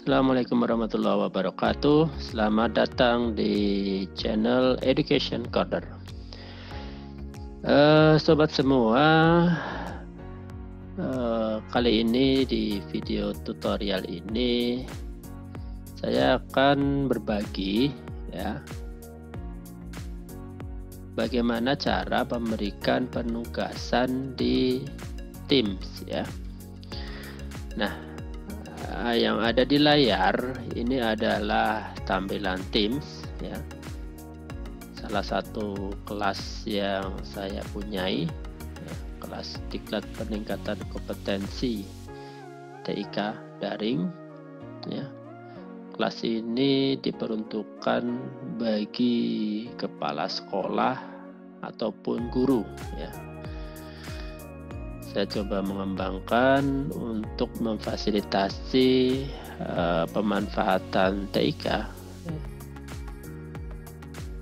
Assalamualaikum warahmatullahi wabarakatuh. Selamat datang di channel Education Corner. Sobat semua, kali ini di video tutorial ini saya akan berbagi ya bagaimana cara memberikan penugasan di Teams ya. Nah, yang ada di layar ini adalah tampilan Teams ya. Salah satu kelas yang saya punyai ya, kelas Diklat Peningkatan Kompetensi TIK Daring ya. Kelas ini diperuntukkan bagi kepala sekolah ataupun guru ya. Saya coba mengembangkan untuk memfasilitasi pemanfaatan TIK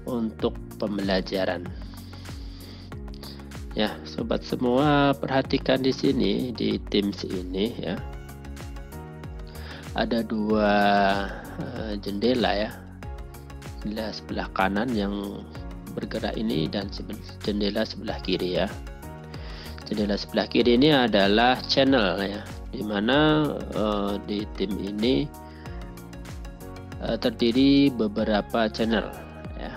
untuk pembelajaran. Ya, sobat semua, perhatikan di sini di Teams ini ya. Ada dua jendela ya. Jendela sebelah kanan yang bergerak ini dan jendela sebelah kiri ya. Jendela sebelah kiri ini adalah channel ya, dimana di tim ini terdiri beberapa channel ya.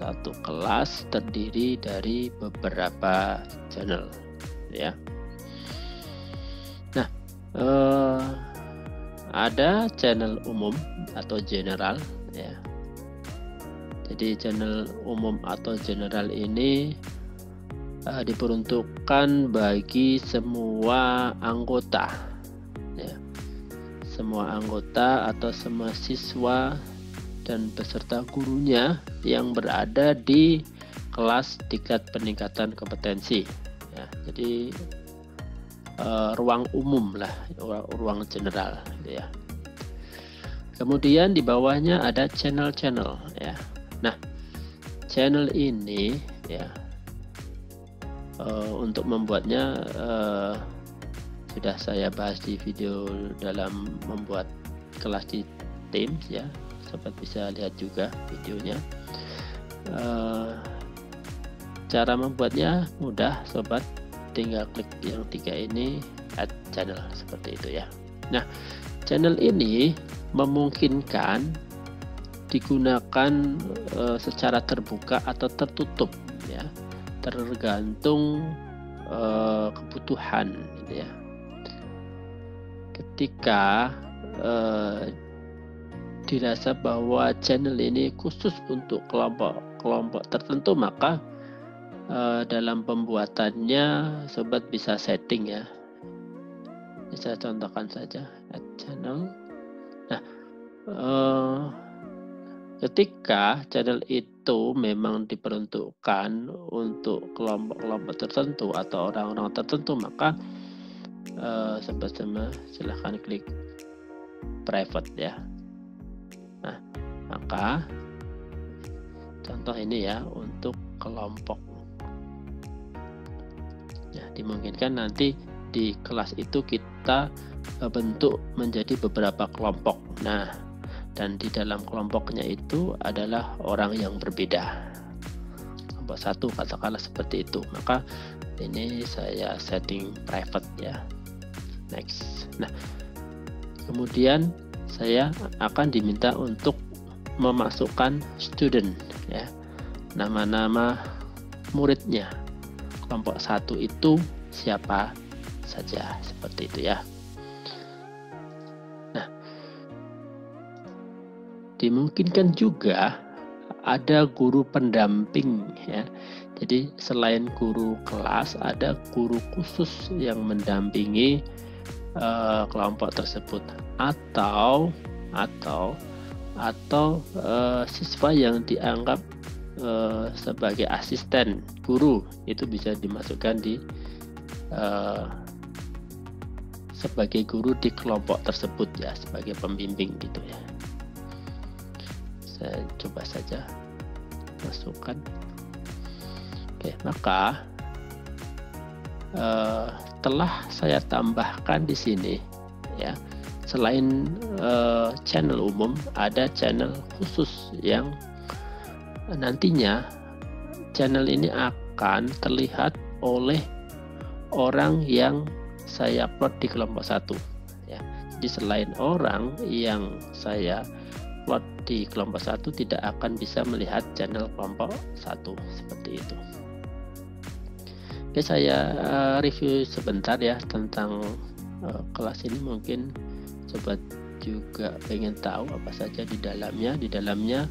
Satu kelas terdiri dari beberapa channel ya. Nah, ada channel umum atau general ya. Jadi channel umum atau general ini diperuntukkan bagi semua anggota ya. Semua anggota atau semua siswa dan peserta gurunya yang berada di kelas Diklat Peningkatan Kompetensi ya. Jadi ruang umum lah, ruang general gitu ya. Kemudian di bawahnya ada channel-channel ya. Nah, channel ini ya, untuk membuatnya sudah saya bahas di video dalam membuat kelas di Teams ya. Sobat bisa lihat juga videonya. Cara membuatnya mudah sobat, tinggal klik yang tiga ini, add channel, seperti itu ya. Nah, channel ini memungkinkan digunakan secara terbuka atau tertutup ya, tergantung kebutuhan gitu ya. Ketika dirasa bahwa channel ini khusus untuk kelompok tertentu, maka dalam pembuatannya sobat bisa setting ya. Saya contohkan saja, add channel. Nah, ketika channel itu memang diperuntukkan untuk kelompok-kelompok tertentu atau orang-orang tertentu, maka sobat semua silahkan klik private ya. Nah, maka contoh ini ya untuk kelompok ya, dimungkinkan nanti di kelas itu kita bentuk menjadi beberapa kelompok. Nah, dan di dalam kelompoknya itu adalah orang yang berbeda. Kelompok satu katakanlah seperti itu. Maka ini saya setting private ya. Next. Nah, kemudian saya akan diminta untuk memasukkan student ya. Nama-nama muridnya. Kelompok satu itu siapa saja, seperti itu ya. Dimungkinkan juga ada guru pendamping ya. Jadi selain guru kelas, ada guru khusus yang mendampingi kelompok tersebut, atau siswa yang dianggap sebagai asisten guru itu bisa dimasukkan di sebagai guru di kelompok tersebut ya, sebagai pembimbing gitu ya. Saya coba saja masukkan. Oke, maka telah saya tambahkan di sini ya selain channel umum, ada channel khusus yang nantinya channel ini akan terlihat oleh orang yang saya upload di kelompok 1 ya. Jadi selain orang yang saya upload di kelompok 1 tidak akan bisa melihat channel kelompok 1 seperti itu. Oke, saya review sebentar ya tentang kelas ini. Mungkin sobat juga pengen tahu apa saja di dalamnya. Di dalamnya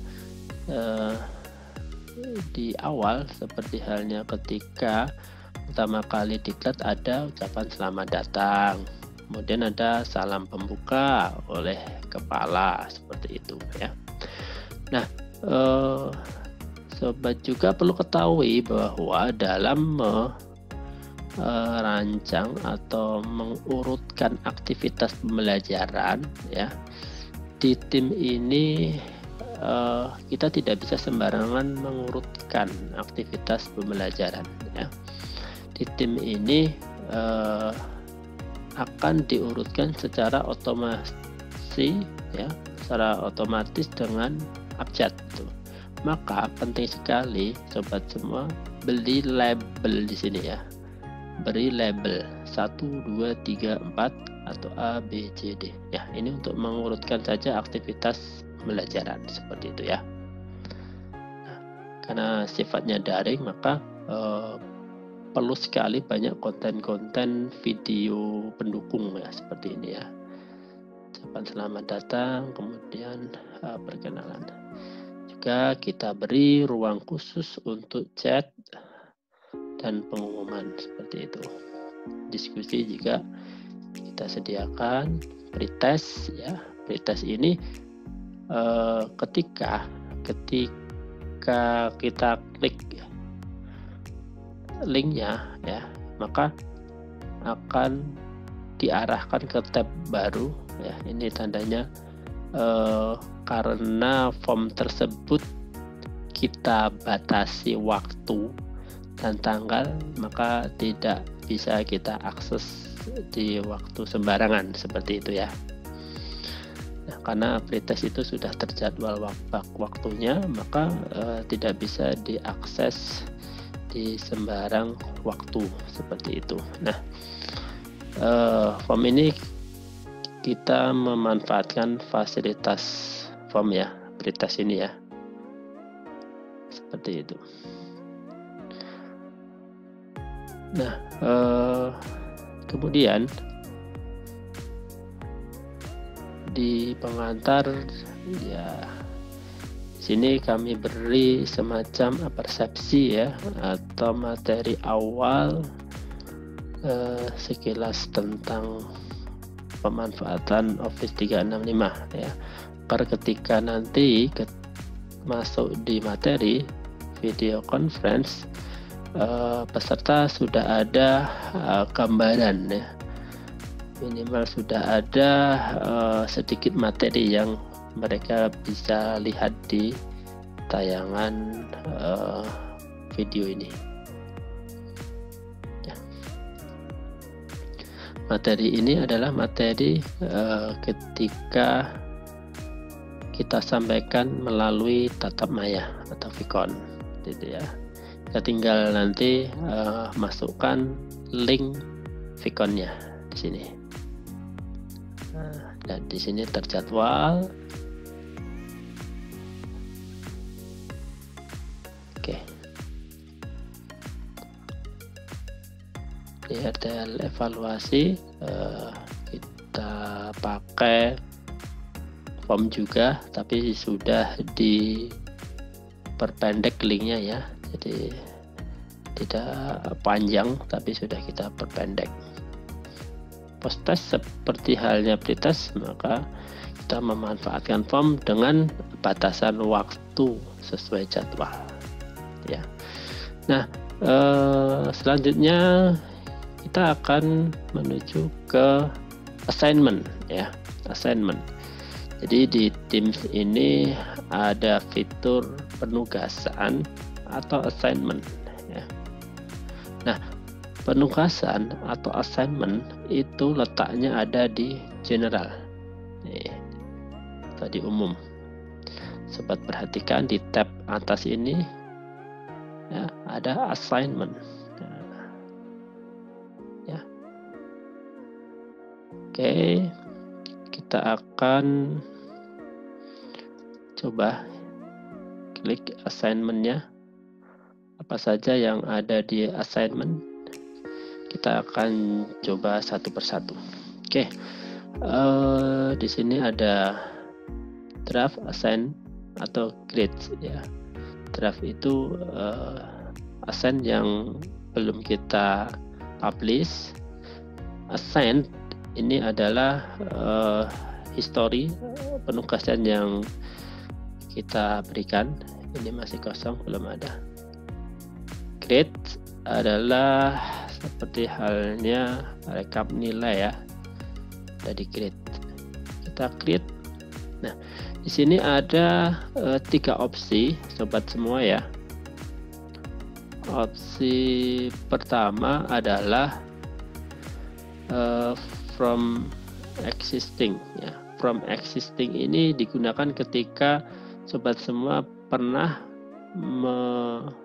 di awal seperti halnya ketika pertama kali diklat ada ucapan selamat datang, kemudian ada salam pembuka oleh kepala seperti itu ya. Nah, sobat juga perlu ketahui bahwa dalam merancang atau mengurutkan aktivitas pembelajaran ya, di tim ini kita tidak bisa sembarangan mengurutkan aktivitas pembelajaran ya. Di tim ini akan diurutkan secara otomasi ya, secara otomatis dengan abjad. Maka penting sekali sobat semua beli label di sini ya. Beri label 1, 2, 3, 4 atau A, B, C, D ya. Ini untuk mengurutkan saja aktivitas pembelajaran seperti itu ya. Nah, karena sifatnya daring maka perlu sekali banyak konten-konten video pendukung ya seperti ini ya. Ucapan selamat datang, kemudian perkenalan. Juga kita beri ruang khusus untuk chat dan pengumuman seperti itu. Diskusi juga kita sediakan. Pretest ya. Pretest ini ketika kita klik linknya ya, maka akan diarahkan ke tab baru ya. Ini tandanya karena form tersebut kita batasi waktu dan tanggal, maka tidak bisa kita akses di waktu sembarangan seperti itu ya. Nah, karena pretest itu sudah terjadwal waktunya, maka tidak bisa diakses di sembarang waktu seperti itu. Nah, form ini kita memanfaatkan fasilitas form ya, pretest ini ya, seperti itu. Nah, kemudian di pengantar ya, sini kami beri semacam persepsi ya atau materi awal sekilas tentang pemanfaatan Office 365 ya. Agar ketika nanti masuk di materi video conference, peserta sudah ada gambaran ya, minimal sudah ada sedikit materi yang mereka bisa lihat di tayangan video ini ya. Materi ini adalah materi ketika kita sampaikan melalui tatap maya atau Vicon gitu ya. Kita tinggal nanti masukkan link Viconnya di sini. Nah, dan di sini terjadwal. Oke. Ini ada evaluasi. Kita pakai form juga, tapi sudah diperpendek linknya ya. Jadi tidak panjang, tapi sudah kita perpendek. Post test seperti halnya pretest, maka kita memanfaatkan form dengan batasan waktu sesuai jadwal ya. Nah, selanjutnya kita akan menuju ke assignment ya, assignment. Jadi di Teams ini ada fitur penugasan atau assignment ya. Nah, penugasan atau assignment itu letaknya ada di general tadi umum. Sobat perhatikan di tab atas ini ya, ada assignment. Ya. Oke, kita akan coba klik assignment-nya. Apa saja yang ada di assignment, kita akan coba satu persatu. Oke, di sini ada draft, assign, atau grades ya. Draft itu assign yang belum kita publish. Assign ini adalah history penugasan yang kita berikan. Ini masih kosong, belum ada. Grade adalah seperti halnya rekap nilai ya, dari grade. Kita create. Nah, di sini ada 3 opsi, sobat semua ya. Opsi pertama adalah from existing ya. From existing ini digunakan ketika sobat semua pernah membuat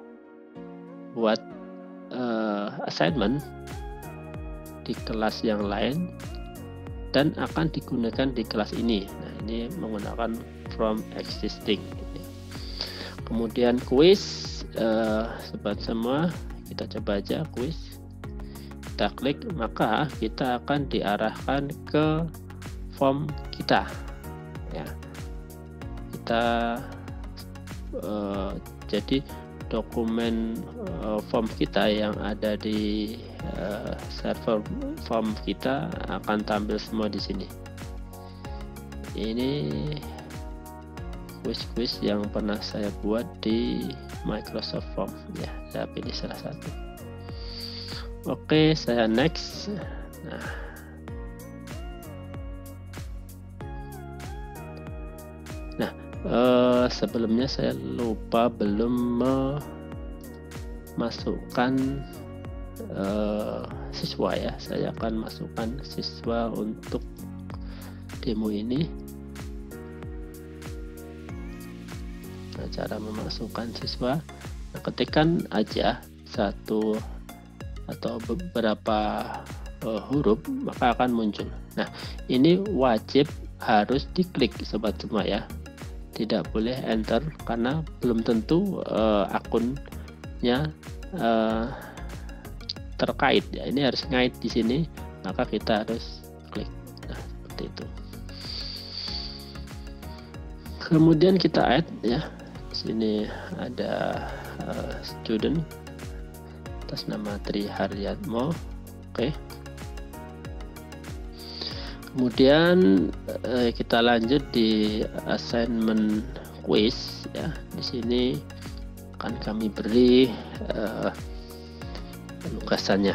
assignment di kelas yang lain dan akan digunakan di kelas ini. Nah, ini menggunakan from existing. Kemudian quiz, sobat semua, kita coba aja quiz. Kita klik, maka kita akan diarahkan ke form kita. Ya, kita jadi dokumen form kita yang ada di server form kita akan tampil semua di sini. Ini quiz-quiz yang pernah saya buat di Microsoft Form ya. Saya pilih salah satu. Oke, saya next. Nah, sebelumnya saya lupa belum memasukkan siswa ya. Saya akan masukkan siswa untuk demo ini. Nah, cara memasukkan siswa, nah, ketikkan aja satu atau beberapa huruf, maka akan muncul. Nah, ini wajib harus diklik sobat semua ya. Tidak boleh enter karena belum tentu akunnya terkait ya. Ini harus ngait di sini, maka kita harus klik. Nah, seperti itu. Kemudian kita add ya. Di sini ada student atas nama Tri Haryatmo. Oke. Kemudian kita lanjut di assignment quiz ya. Di sini akan kami beri penugasannya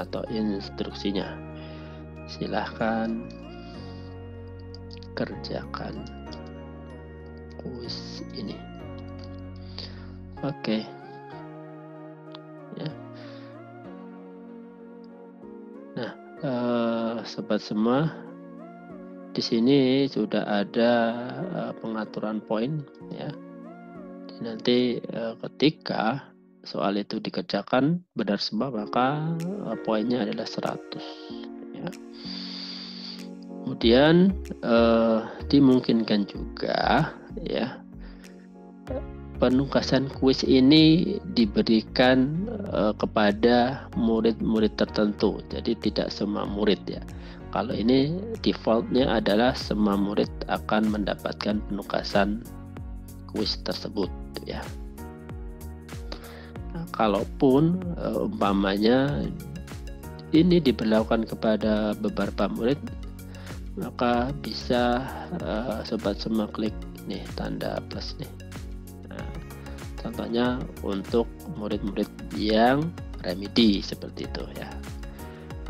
atau instruksinya. Silahkan kerjakan quiz ini. Oke. Ya. Nah, sobat semua, di sini sudah ada pengaturan poin ya. Nanti ketika soal itu dikerjakan benar semua, maka poinnya adalah 100 ya. Kemudian dimungkinkan juga ya penugasan kuis ini diberikan kepada murid-murid tertentu. Jadi tidak semua murid ya. Kalau ini defaultnya adalah semua murid akan mendapatkan penugasan kuis tersebut ya. Nah, kalaupun umpamanya ini diberlakukan kepada beberapa murid, maka bisa sobat semua klik nih tanda plus nih. Nah, contohnya untuk murid-murid yang remedi seperti itu ya.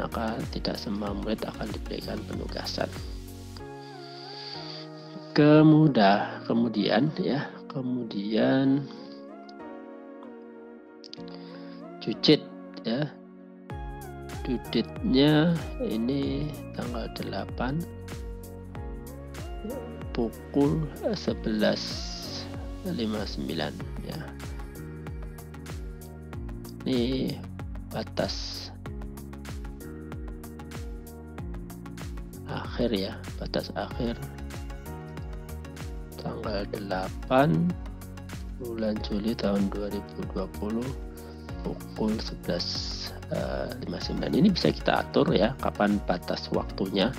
Maka tidak semua murid akan diberikan penugasan. Kemudian cucit ya. Due-date-nya ini tanggal 8 pukul 11.59 ya. Ini batas akhir ya, batas akhir tanggal 8 bulan Juli tahun 2020 pukul 11.59. Ini bisa kita atur ya, kapan batas waktunya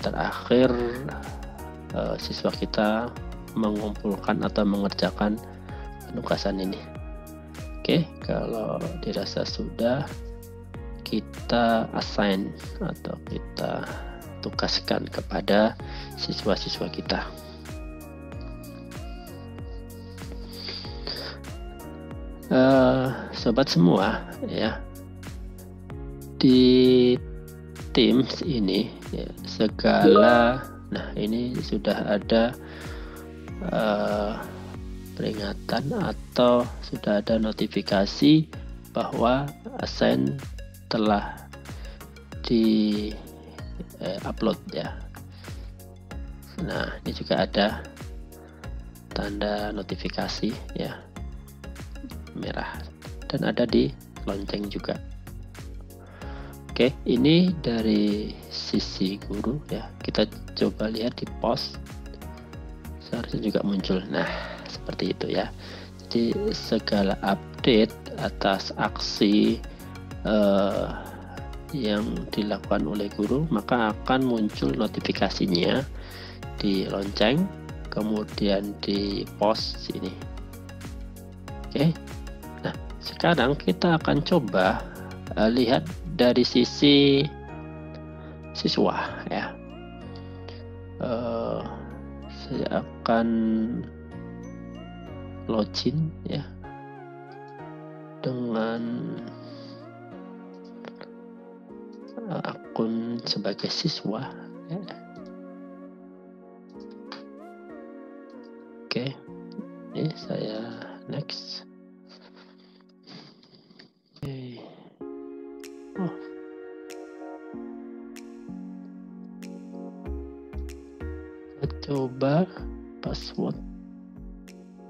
terakhir siswa kita mengumpulkan atau mengerjakan penugasan ini. Oke, kalau dirasa sudah, kita assign atau kita tugaskan kepada siswa-siswa kita. Sobat semua ya, di Teams ini ya, segala, nah ini sudah ada peringatan atau sudah ada notifikasi bahwa assign telah di upload ya. Nah, ini juga ada tanda notifikasi ya, merah, dan ada di lonceng juga. Oke, ini dari sisi guru ya. Kita coba lihat di post, seharusnya juga muncul. Nah, seperti itu ya. Jadi segala update atas aksi yang dilakukan oleh guru, maka akan muncul notifikasinya di lonceng, kemudian di post sini. Oke. Nah, sekarang kita akan coba lihat dari sisi siswa ya. Saya akan login ya dengan akun sebagai siswa ya. Oke, ini saya next. Oke. Oh. Saya coba password.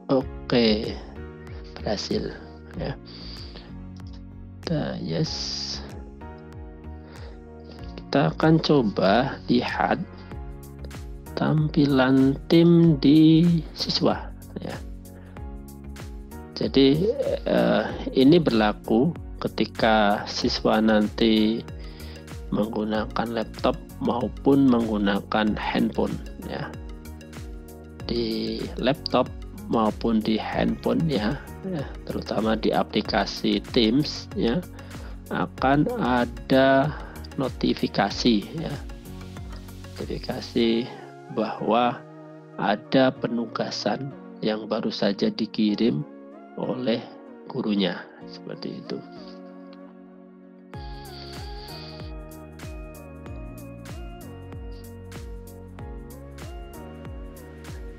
Oke, berhasil ya. Yes. Kita akan coba lihat tampilan tim di siswa ya. Jadi ini berlaku ketika siswa nanti menggunakan laptop maupun menggunakan handphone ya. Di laptop maupun di handphone ya, terutama di aplikasi Teams ya, akan ada notifikasi ya, notifikasi bahwa ada penugasan yang baru saja dikirim oleh gurunya, seperti itu.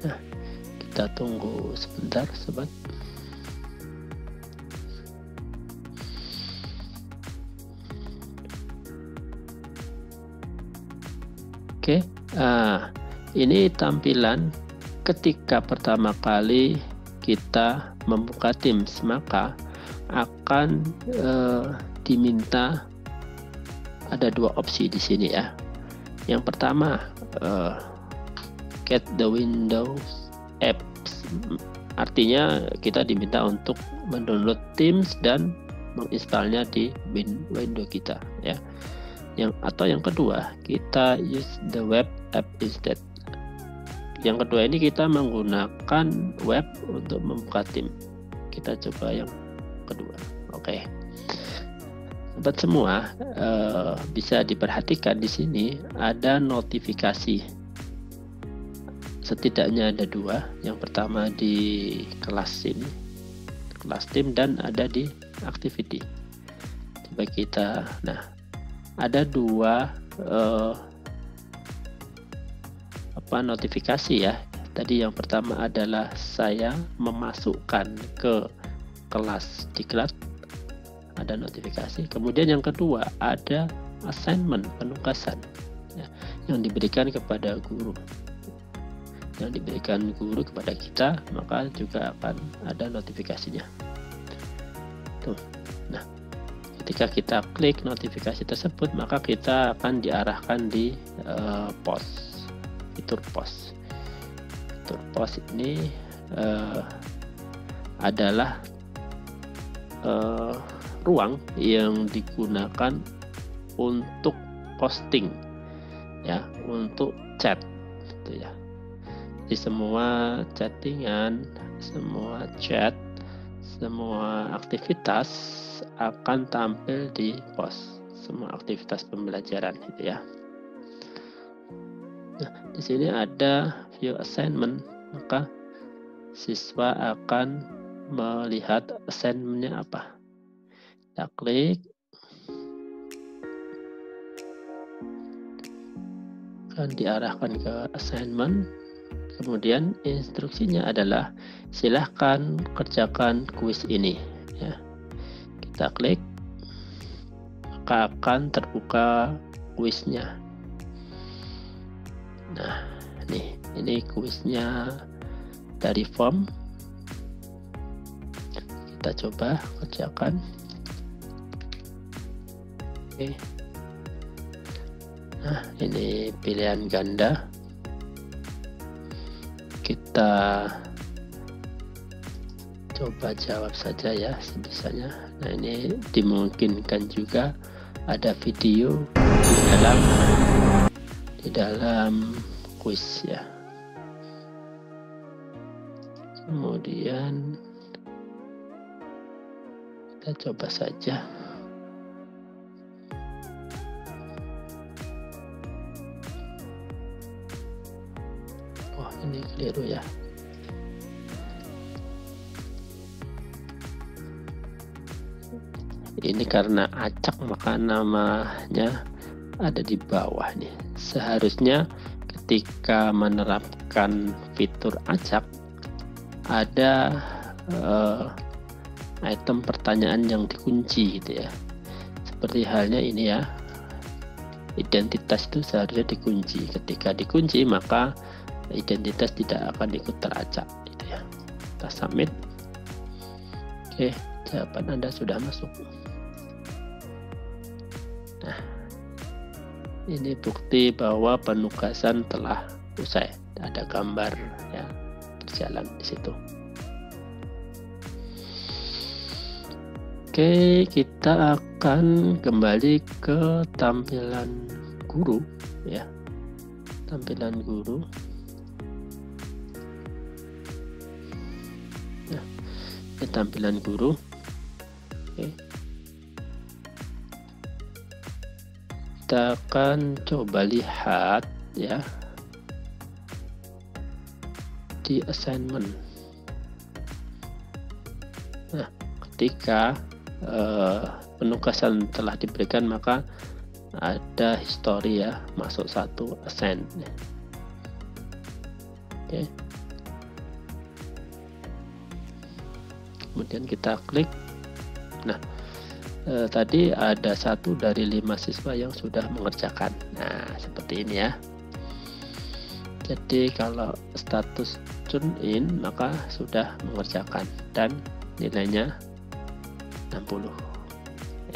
Nah, kita tunggu sebentar sobat. Oke, ini tampilan ketika pertama kali kita membuka Teams, maka akan diminta ada dua opsi di sini ya. Yang pertama, get the Windows apps, artinya kita diminta untuk mendownload Teams dan menginstalnya di Windows kita ya. Yang kedua, kita use the web app instead. Yang kedua ini kita menggunakan web untuk membuka Teams. Kita coba yang kedua. Oke. Sobat semua, bisa diperhatikan di sini ada notifikasi. Setidaknya ada dua. Yang pertama di kelas Teams, dan ada di activity. Coba kita, nah, ada dua notifikasi ya. Tadi yang pertama adalah saya memasukkan ke kelas diklat, ada notifikasi. Kemudian yang kedua ada assignment, penugasan ya, yang diberikan kepada guru. yang diberikan guru kepada kita, maka juga akan ada notifikasinya. Tuh. Nah, ketika kita klik notifikasi tersebut, maka kita akan diarahkan di fitur post. Fitur post ini adalah ruang yang digunakan untuk posting, ya, untuk chat, gitu ya. Jadi semua chattingan, semua chat, semua aktivitas akan tampil di post, semua aktivitas pembelajaran, gitu ya. Nah, di sini ada view assignment, maka siswa akan melihat assignment-nya apa. Kita klik, akan diarahkan ke assignment. Kemudian instruksinya adalah silahkan kerjakan kuis ini, ya. Kita klik, maka akan terbuka kuisnya. Nah, ini kuisnya dari form. Kita coba kerjakan. Oke. Nah, ini pilihan ganda. Kita coba jawab saja ya sebisanya. Nah, ini dimungkinkan juga ada video di dalam kuis, ya. Kemudian kita coba saja. Oh, ini keliru ya. Ini karena acak maka namanya ada di bawah nih. Seharusnya ketika menerapkan fitur acak ada item pertanyaan yang dikunci, gitu ya. Seperti halnya ini ya. Identitas itu seharusnya dikunci. Ketika dikunci maka identitas tidak akan ikut teracak, gitu ya. Kita submit. Oke, jawaban Anda sudah masuk. Nah, ini bukti bahwa penugasan telah usai. Ada gambar ya berjalan di situ. Oke, kita akan kembali ke tampilan guru, ya. Tampilan guru. Nah, ini tampilan guru. Oke. Kita akan coba lihat ya di assignment. Nah, ketika penugasan telah diberikan maka ada history ya, masuk satu assign. Oke. Kemudian kita klik. Nah, tadi ada 1 dari 5 siswa yang sudah mengerjakan. Nah, seperti ini ya. Jadi kalau status tune in maka sudah mengerjakan dan nilainya 60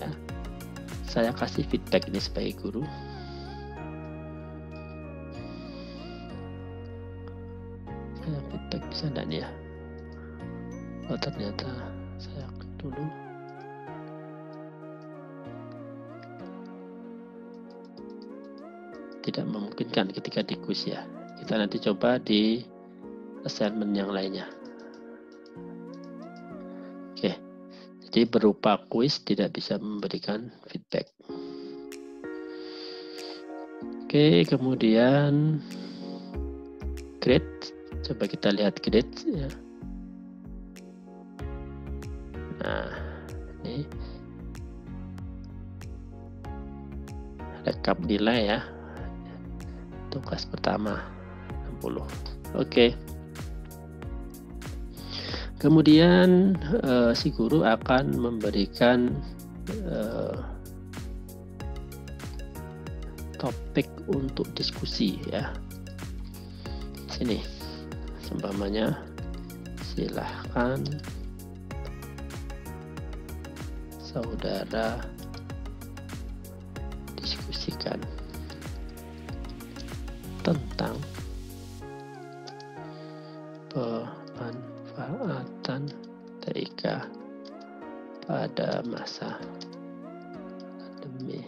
ya. Saya kasih feedback ini sebagai guru. Saya feedback bisa enggak nih ya? Oh, ternyata saya klik dulu. Tidak memungkinkan ketika di quiz ya. Kita nanti coba di assignment yang lainnya. Oke, jadi berupa quiz tidak bisa memberikan feedback. Oke, kemudian grade. Coba kita lihat grade ya. Nah, ini rekap nilai ya. Tugas pertama 60. Oke. Kemudian si guru akan memberikan topik untuk diskusi ya. Sini. umpamanya silahkan saudara diskusikan tentang pemanfaatan TIK pada masa pandemi.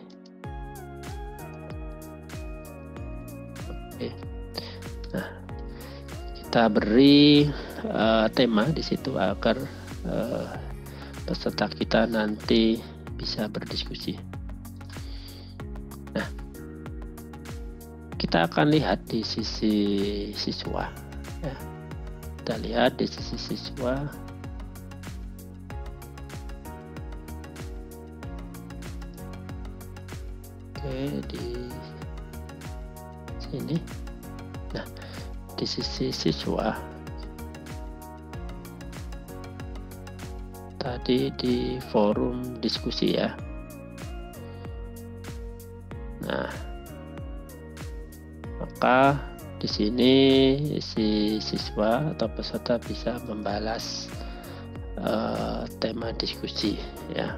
Oke. Nah, kita beri tema di situ agar peserta kita nanti bisa berdiskusi. Nah, kita akan lihat di sisi siswa. Ya. Kita lihat di sisi siswa. Oke, di sini. Nah, di sisi siswa tadi di forum diskusi ya. Nah, maka di sini si siswa atau peserta bisa membalas tema diskusi ya.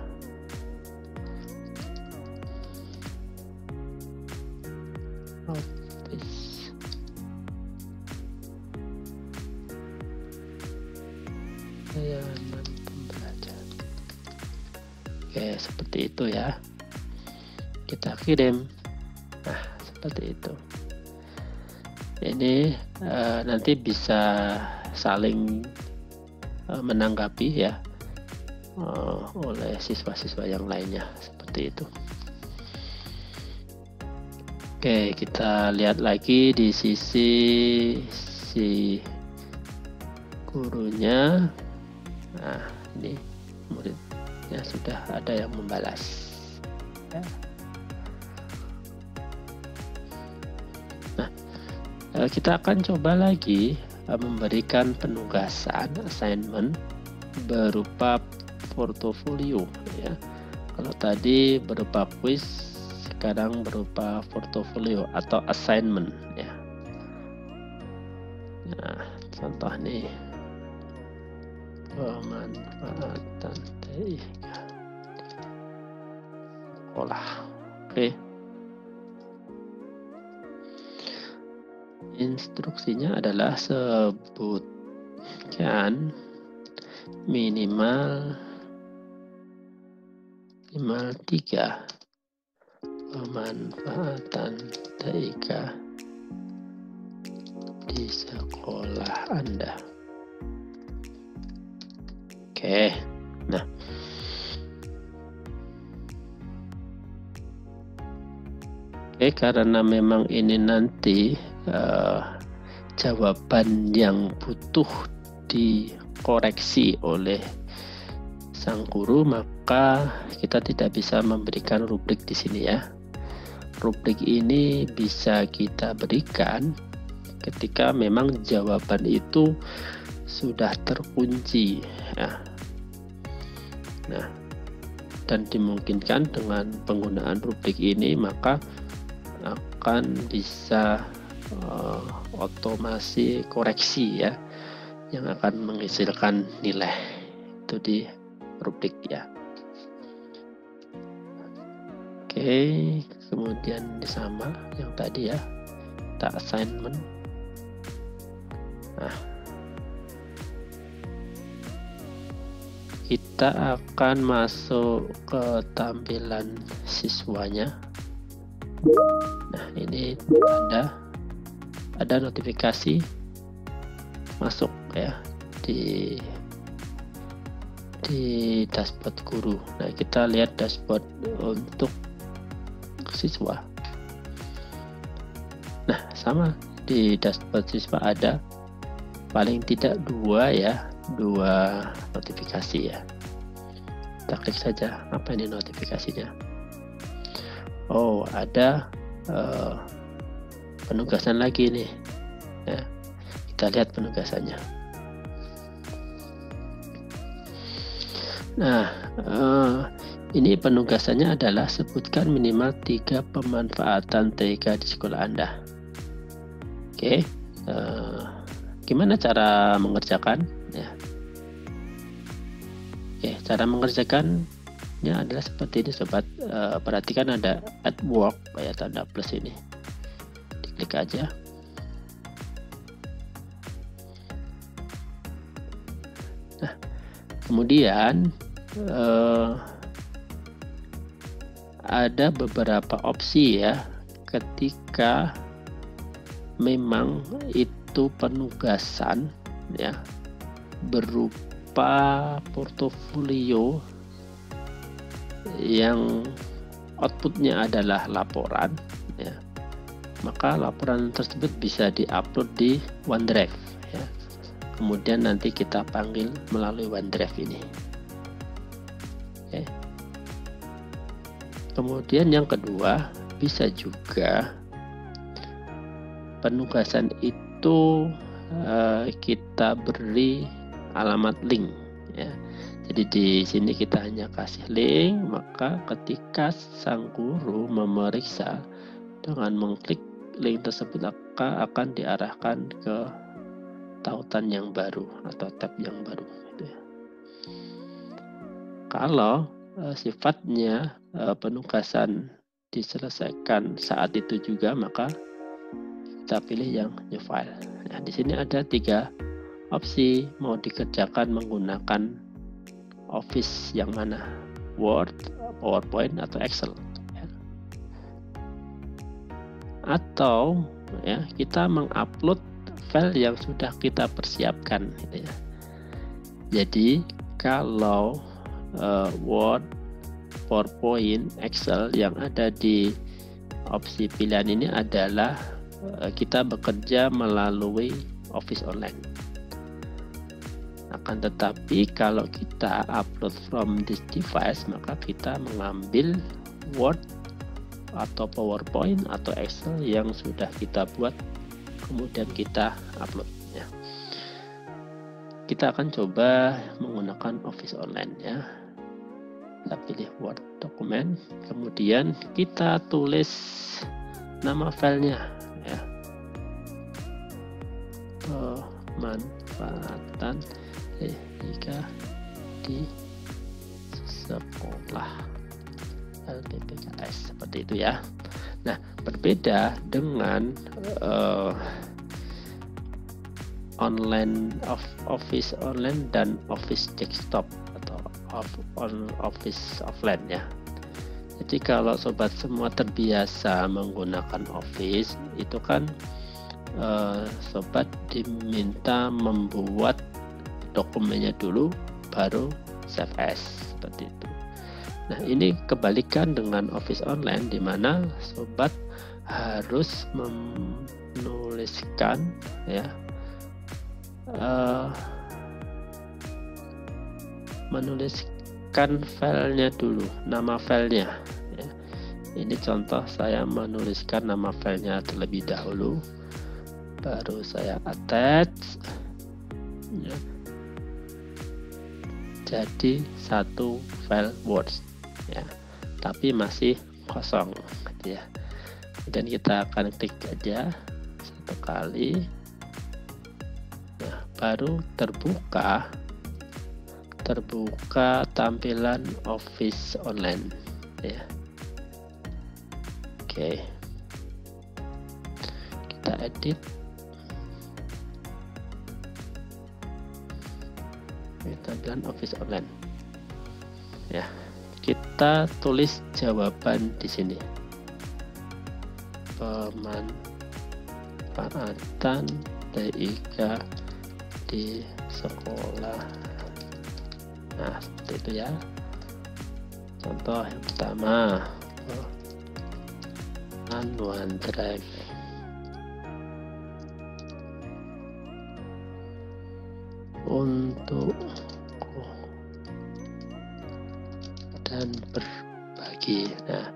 Layanan pembelajaran. Oke, seperti itu ya. Kita kirim. Nah, seperti itu. Ini nanti bisa saling menanggapi ya oleh siswa-siswa yang lainnya, seperti itu. Oke, kita lihat lagi di sisi si gurunya. Nah, ini muridnya sudah ada yang membalas ya. Nah, kita akan coba lagi memberikan penugasan assignment berupa portofolio ya. Kalau tadi berupa quiz, sekarang berupa portofolio atau assignment ya. Nah, contoh nih, pemanfaatan TIK sekolah. Oke. Instruksinya adalah sebutkan minimal 3 pemanfaatan TIK di sekolah Anda. Oke, nah karena memang ini nanti jawaban yang butuh dikoreksi oleh sang guru, maka kita tidak bisa memberikan rubrik di sini ya. Rubrik ini bisa kita berikan ketika memang jawaban itu sudah terkunci ya. Nah, dan dimungkinkan dengan penggunaan rubrik ini maka akan bisa otomasi koreksi ya, yang akan menghasilkan nilai itu di rubrik ya. Oke, kemudian sama yang tadi ya, kita assignment. Nah, kita akan masuk ke tampilan siswanya. Nah, ini ada notifikasi masuk ya di dashboard guru. Nah, kita lihat dashboard untuk siswa. Nah, sama di dashboard siswa ada paling tidak 2 notifikasi ya. Kita klik saja, apa ini notifikasinya. Oh, ada penugasan lagi nih ya. Kita lihat penugasannya. Nah, ini penugasannya adalah sebutkan minimal 3 pemanfaatan TIK di sekolah Anda. Oke, Gimana cara mengerjakan? Ya. Oke, cara mengerjakannya adalah seperti ini sobat. Perhatikan ada at work ya, tanda plus ini. Diklik aja. Nah, kemudian ada beberapa opsi ya ketika memang itu penugasan ya berupa portofolio yang outputnya adalah laporan ya, maka laporan tersebut bisa diupload di OneDrive ya. Kemudian nanti kita panggil melalui OneDrive ini. Oke. Kemudian yang kedua, bisa juga penugasan itu kita beri alamat link ya. Jadi di sini kita hanya kasih link, maka ketika sang guru memeriksa dengan mengklik link tersebut akan diarahkan ke tautan yang baru atau tab yang baru gitu ya. Kalau sifatnya penugasan diselesaikan saat itu juga, maka kita pilih yang new file. Nah, di sini ada 3 opsi, mau dikerjakan menggunakan Office yang mana, Word, PowerPoint, atau Excel. Ya. Atau ya kita mengupload file yang sudah kita persiapkan. Gitu ya. Jadi kalau Word, PowerPoint, Excel yang ada di opsi pilihan ini adalah kita bekerja melalui Office Online. Akan tetapi kalau kita upload from this device, maka kita mengambil Word atau PowerPoint atau Excel yang sudah kita buat, kemudian kita upload ya. Kita akan coba menggunakan Office Online ya. Kita pilih Word dokumen, kemudian kita tulis nama filenya ya, pemanfaatan jika di sekolah LPPKS, seperti itu ya. Nah, berbeda dengan Office Online dan Office Desktop atau Office Offline ya. Jadi kalau sobat semua terbiasa menggunakan Office, itu kan sobat diminta membuat dokumennya dulu, baru save as, seperti itu. Nah, ini kebalikan dengan Office Online, di mana sobat harus menuliskan ya, menuliskan filenya dulu, nama filenya ya. Ini contoh saya menuliskan nama filenya terlebih dahulu, baru saya attach ya. Jadi satu file Word ya, tapi masih kosong gitu ya. Dan kita akan klik aja 1 kali. Nah, baru terbuka tampilan Office Online ya. Oke, kita edit. Tampilan Office Online ya, kita tulis jawaban di sini, pemanfaatan TIK di sekolah. Nah, seperti itu ya. Contoh yang pertama, OneDrive untuk dan berbagi. Nah,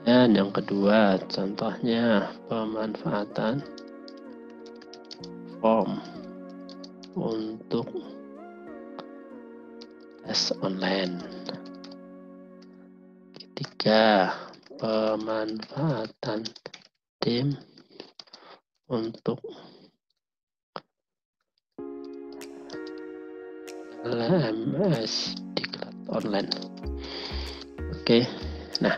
dan yang kedua contohnya pemanfaatan form untuk tes online. Ketiga, pemanfaatan tim untuk LMS Diklat Online. Oke. Nah,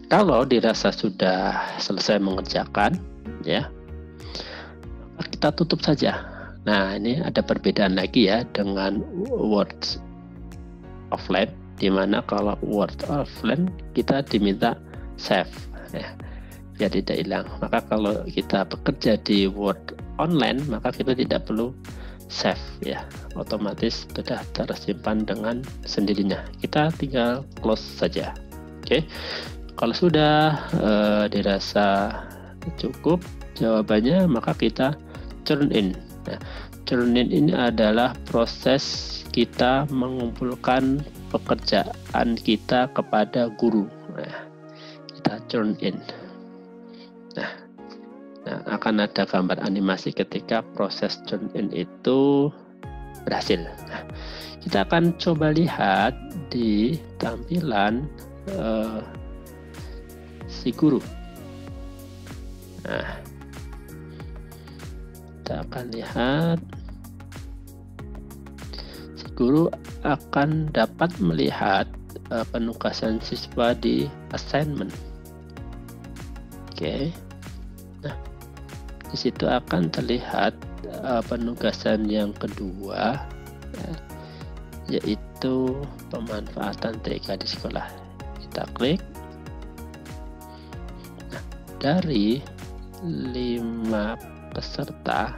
kalau dirasa sudah selesai mengerjakan, ya, kita tutup saja. Nah, ini ada perbedaan lagi ya dengan Word offline, di mana kalau Word offline kita diminta save, ya, biar tidak hilang. Maka kalau kita bekerja di Word online, maka kita tidak perlu save, ya, otomatis sudah tersimpan dengan sendirinya. Kita tinggal close saja. Oke. Kalau sudah dirasa cukup jawabannya, maka kita turn in. Nah, turn in ini adalah proses kita mengumpulkan pekerjaan kita kepada guru. Nah, kita turn in. Nah, akan ada gambar animasi ketika proses turn in itu berhasil. Nah, kita akan coba lihat di tampilan si guru. Nah, kita akan lihat si guru akan dapat melihat penugasan siswa di assignment. Oke. Nah, di situ akan terlihat penugasan yang kedua, ya, yaitu pemanfaatan TK di sekolah. Kita klik. Dari 5 peserta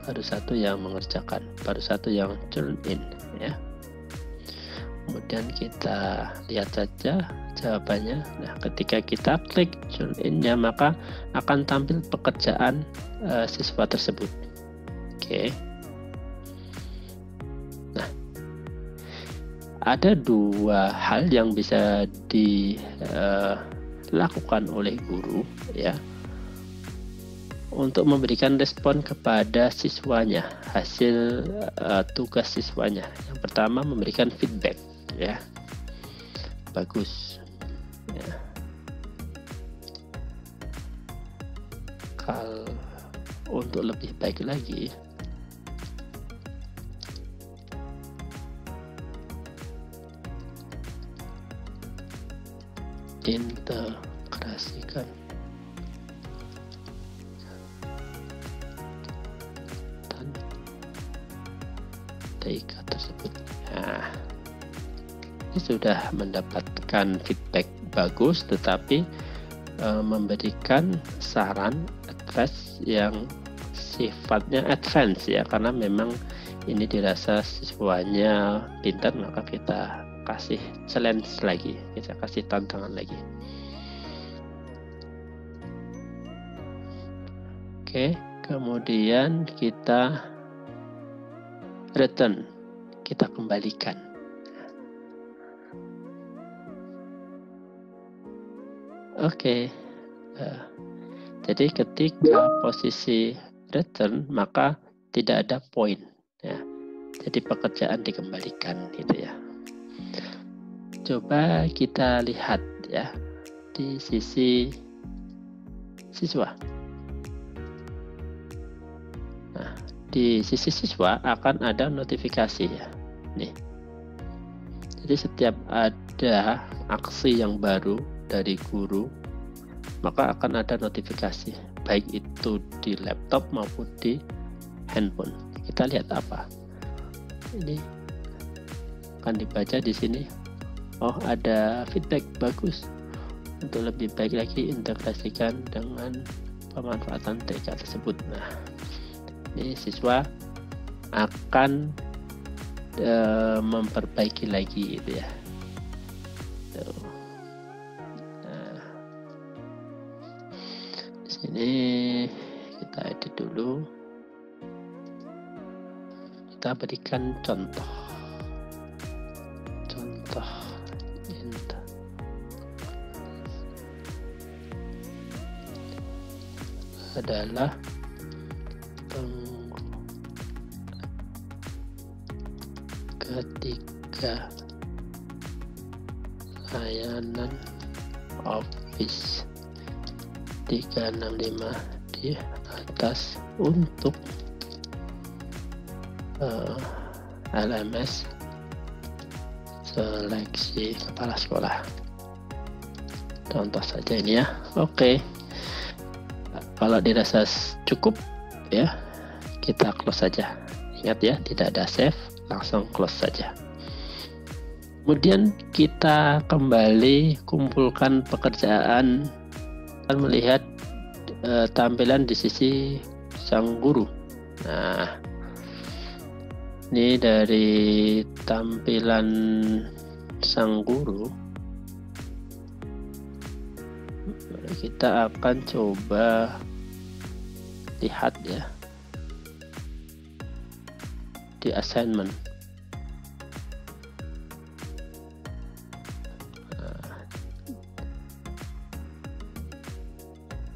baru 1 yang mengerjakan, baru 1 yang turn in, ya. Kemudian kita lihat saja jawabannya. Nah, ketika kita klik turn in-nya, maka akan tampil pekerjaan siswa tersebut. Oke. Nah, ada 2 hal yang bisa dilakukan oleh guru, ya, untuk memberikan respon kepada siswanya, hasil tugas siswanya. Yang pertama, memberikan feedback, ya, bagus, ya. Kalau untuk lebih baik lagi, integrasikan dan TK tersebut. Nah, ini sudah mendapatkan feedback bagus, tetapi memberikan saran advice yang sifatnya advance, ya, karena memang ini dirasa siswanya pintar, maka kita kasih challenge lagi, kita kasih tantangan lagi. Oke, kemudian kita return, kita kembalikan. Oke, jadi ketika posisi return, maka tidak ada poin, ya. Jadi pekerjaan dikembalikan, gitu ya. Coba kita lihat, ya, di sisi siswa. Nah, di sisi siswa akan ada notifikasi, ya. Nih. Jadi setiap ada aksi yang baru dari guru, maka akan ada notifikasi, baik itu di laptop maupun di handphone. Kita lihat apa. Ini akan dibaca di sini. Oh, ada feedback bagus. Untuk lebih baik lagi, integrasikan dengan pemanfaatan TK tersebut. Nah, ini siswa akan memperbaiki lagi, gitu ya. Nah, di sini kita edit dulu. Kita berikan contoh adalah ketika layanan Office 365 di atas untuk LMS seleksi kepala sekolah. Contoh saja ini ya. Oke. Kalau dirasa cukup ya, kita close saja. Ingat ya, tidak ada save, langsung close saja. Kemudian kita kembali kumpulkan pekerjaan dan melihat tampilan di sisi sang guru. Nah, ini dari tampilan sang guru, kita akan coba lihat ya di assignment.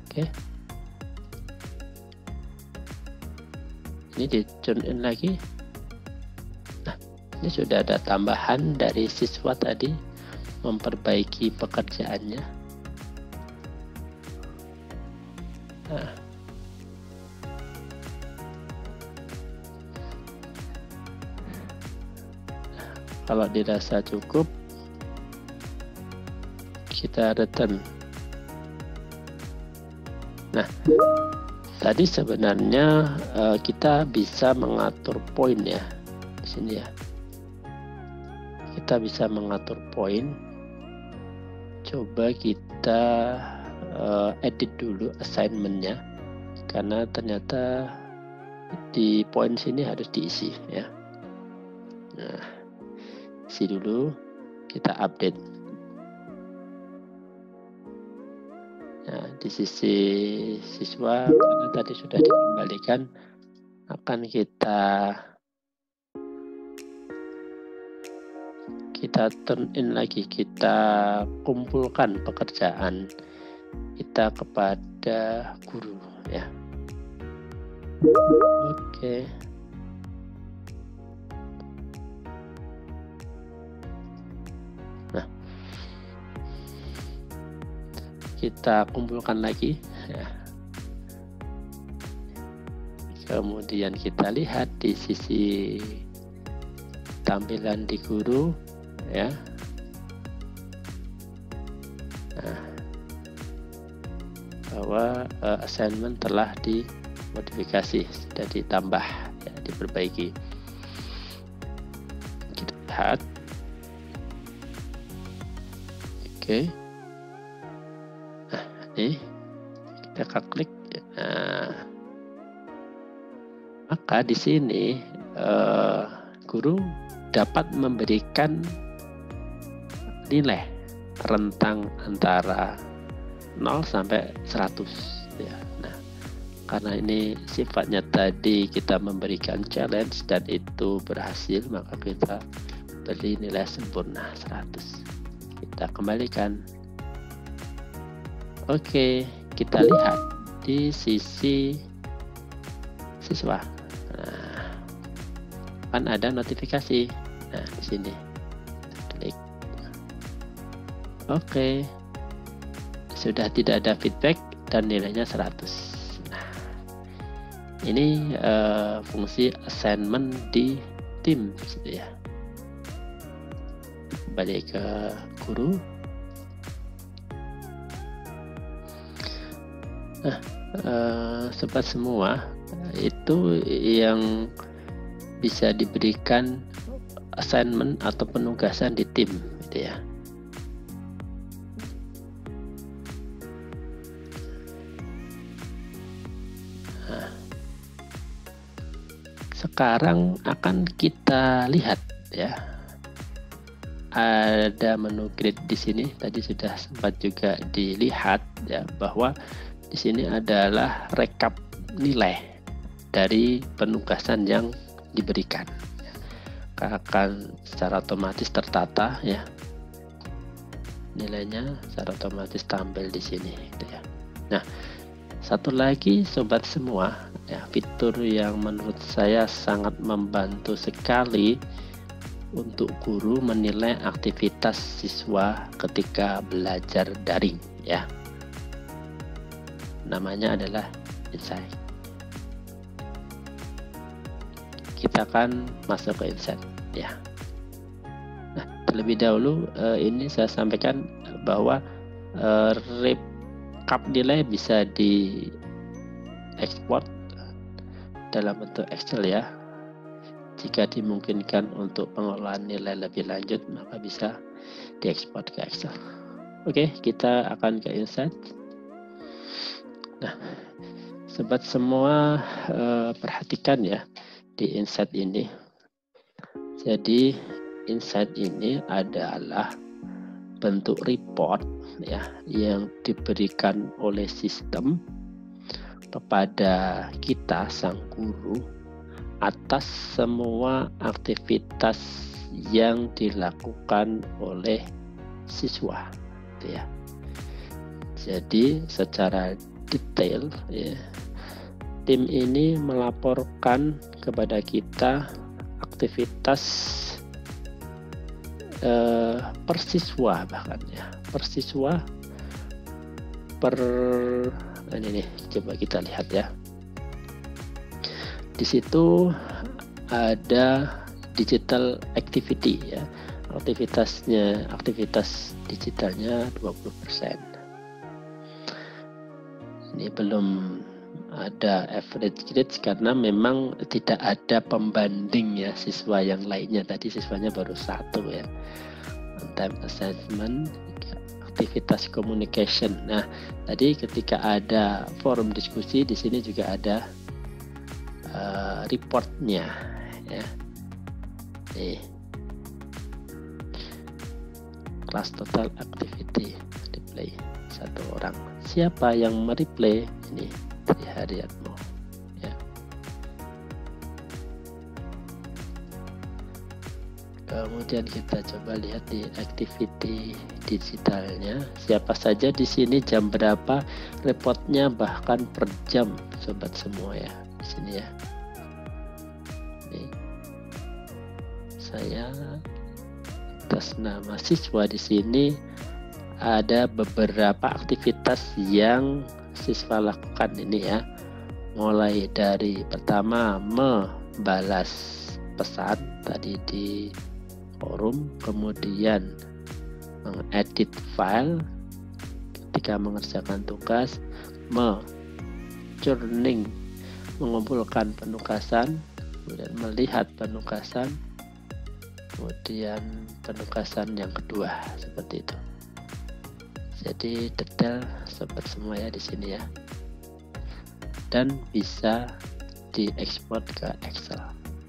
Oke. Ini di turn in lagi. Nah, ini sudah ada tambahan dari siswa tadi memperbaiki pekerjaannya. Nah, kalau dirasa cukup, kita return. Nah, tadi sebenarnya kita bisa mengatur poin ya di sini ya. Kita bisa mengatur poin. Coba kita edit dulu assignmentnya, karena ternyata di poin sini harus diisi ya. Nah, isi dulu, kita update. Nah, di sisi siswa karena tadi sudah dikembalikan, akan kita turn in lagi, kita kumpulkan pekerjaan kita kepada guru ya. Oke. Nah, kita kumpulkan lagi ya. Kemudian kita lihat di sisi tampilan di guru ya. Nah, bahwa assignment telah dimodifikasi, sudah ditambah ya, diperbaiki. Kita lihat. Oke. Nah, ini kita klik. Nah, maka di sini guru dapat memberikan nilai rentang antara 0 sampai 100 ya. Nah, karena ini sifatnya tadi kita memberikan challenge dan itu berhasil, maka kita beri nilai sempurna 100. Kita kembalikan. Oke, kita lihat di sisi siswa. Nah, kan ada notifikasi. Nah, di sini klik. Oke, sudah tidak ada feedback dan nilainya 100. Nah, ini fungsi assignment di tim gitu ya. Kembali ke guru. Nah, sobat semua, itu yang bisa diberikan assignment atau penugasan di tim gitu ya. Nah, sekarang akan kita lihat ya, ada menu grid di sini. Tadi sudah sempat juga dilihat ya, bahwa di sini adalah rekap nilai dari penugasan yang diberikan. Akan secara otomatis tertata ya, nilainya secara otomatis tampil di sini gitu ya. Nah, satu lagi sobat semua ya, fitur yang menurut saya sangat membantu sekali untuk guru menilai aktivitas siswa ketika belajar daring ya. Namanya adalah Insight. kita akan masuk ke insight ya. Nah, terlebih dahulu ini saya sampaikan bahwa recap nilai bisa diekspor dalam bentuk Excel ya. Jika dimungkinkan untuk pengolahan nilai lebih lanjut, maka bisa diekspor ke Excel. Oke, kita akan ke insight. Nah, sobat semua, perhatikan ya di insight ini. Jadi insight ini adalah bentuk report ya yang diberikan oleh sistem kepada kita sang guru atas semua aktivitas yang dilakukan oleh siswa ya. Jadi secara detail ya, tim ini melaporkan kepada kita aktivitas per siswa, bahkan ya per siswa ini nih, coba kita lihat ya. Di situ ada digital activity ya, aktivitas digitalnya 20%. Ini belum ada average grade karena memang tidak ada pembanding ya siswa yang lainnya. Tadi siswanya baru 1 ya. On time assessment, aktivitas communication. Nah, tadi ketika ada forum diskusi, di sini juga ada reportnya ya. Nih, class total activity replay 1 orang. Siapa yang mereplay? Ini Tri Haryatmo ya. Kemudian kita coba lihat di activity digitalnya, siapa saja di sini, jam berapa, reportnya bahkan per jam sobat semua ya di sini ya. Nih, saya atas nama siswa di sini ada beberapa aktivitas yang siswa lakukan ini ya. Mulai dari pertama membalas pesan tadi di forum, kemudian mengedit file ketika mengerjakan tugas, churning mengumpulkan penugasan, kemudian melihat penugasan, kemudian penugasan yang kedua seperti itu. Jadi detail sobat semua ya di sini ya, dan bisa diekspor ke Excel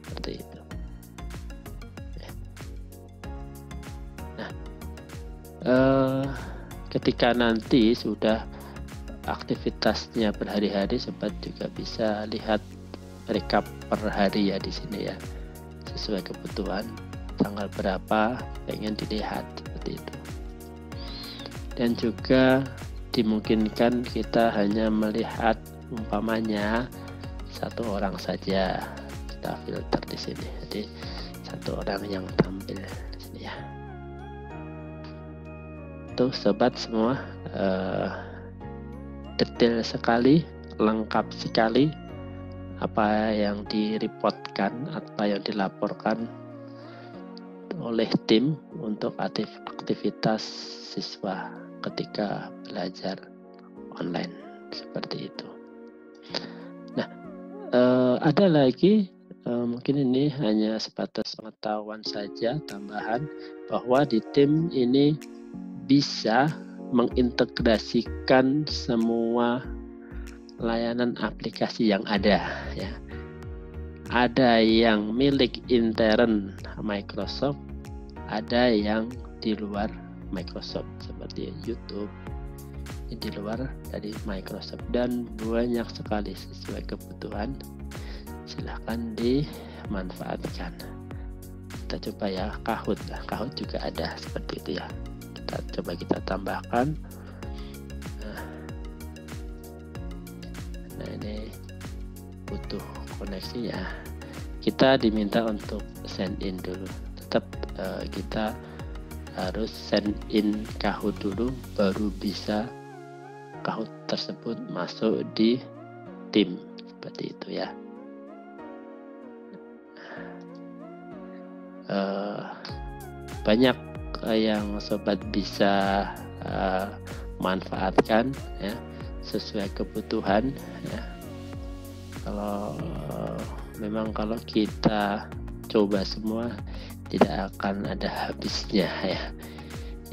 seperti itu. Nah, ketika nanti sudah aktivitasnya berhari-hari, sobat juga bisa lihat rekap per hari ya di sini ya, sesuai kebutuhan tanggal berapa pengen dilihat seperti itu. Dan juga dimungkinkan kita hanya melihat umpamanya 1 orang saja, kita filter di sini. Jadi 1 orang yang tampil di sini ya. Tuh sobat semua, detail sekali, lengkap sekali apa yang direportkan, apa yang dilaporkan oleh tim untuk aktivitas siswa ketika belajar online seperti itu. Nah, ada lagi mungkin ini hanya sebatas pengetahuan saja tambahan, bahwa di tim ini bisa mengintegrasikan semua layanan aplikasi yang ada ya. Ada yang milik intern Microsoft, ada yang di luar Microsoft seperti YouTube, di luar dari Microsoft, dan banyak sekali sesuai kebutuhan. Silahkan dimanfaatkan. Kita coba ya, Kahoot juga ada seperti itu ya. Kita tambahkan. Nah ini butuh koneksi ya. Kita diminta untuk send in dulu. Tetap kita harus send in Kahoot dulu, baru bisa Kahoot tersebut masuk di tim seperti itu ya. banyak yang sobat bisa manfaatkan ya, sesuai kebutuhan ya. Memang kalau kita coba semua tidak akan ada habisnya ya,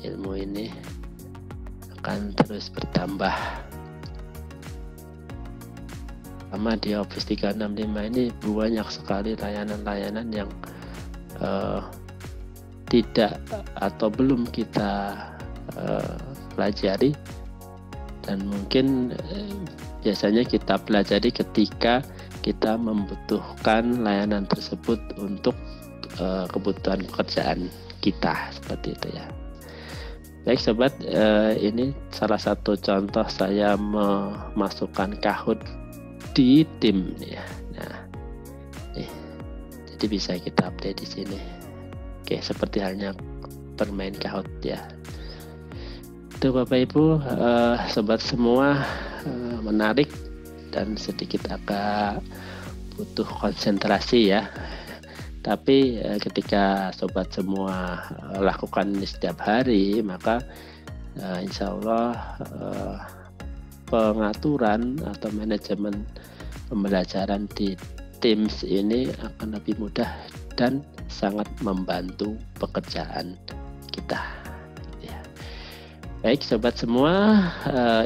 ilmu ini akan terus bertambah. Sama di Office 365 ini banyak sekali layanan-layanan yang tidak atau belum kita pelajari, dan mungkin biasanya kita pelajari ketika kita membutuhkan layanan tersebut untuk kebutuhan pekerjaan kita, seperti itu ya. Baik sobat, ini salah satu contoh saya memasukkan Kahoot di tim ya. Nah, jadi bisa kita update di sini. Oke, seperti halnya bermain Kahoot ya. Itu Bapak Ibu, sobat semua, menarik dan sedikit agak butuh konsentrasi ya. Tapi ketika sobat semua lakukan ini setiap hari, maka insya Allah pengaturan atau manajemen pembelajaran di Teams ini akan lebih mudah dan sangat membantu pekerjaan kita. Ya. Baik sobat semua,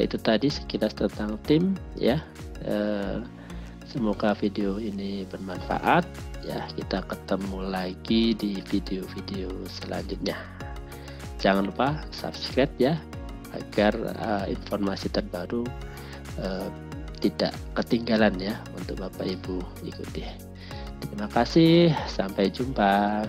itu tadi sekilas tentang tim ya. Semoga video ini bermanfaat ya. Kita ketemu lagi di video-video selanjutnya. Jangan lupa subscribe ya, agar informasi terbaru tidak ketinggalan ya untuk Bapak Ibu ikuti. Terima kasih, sampai jumpa.